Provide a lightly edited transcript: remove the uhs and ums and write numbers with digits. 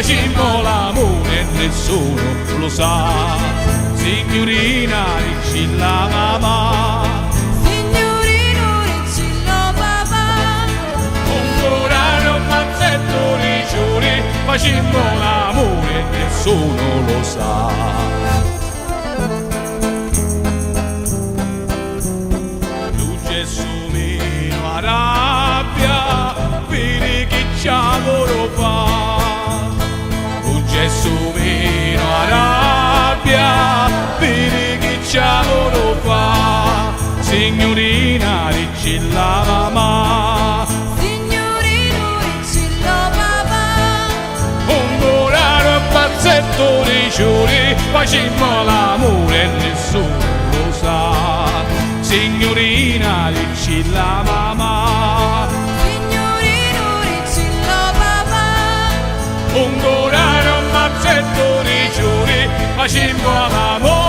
facemmo l'amore e nessuno lo sa. Signorina Riccilla mamma, signorino Riccillo papà, ancora un mazzetto di giorni facemmo l'amore e nessuno lo sa. Gesù mio a rabbia, vedi che ci lavoro fa. Un Gesù mio a rabbia, vedi che ci lavoro fa. Signorina Riccilla mamma, signorino Riccillo papà, ancora un pezzetto di giorni facemmo l'amore e nessuno lo sa. Signorina Riccilla mamma, signorino Riccillo papà, ancora un mazzetto di giorni facemmo l'amore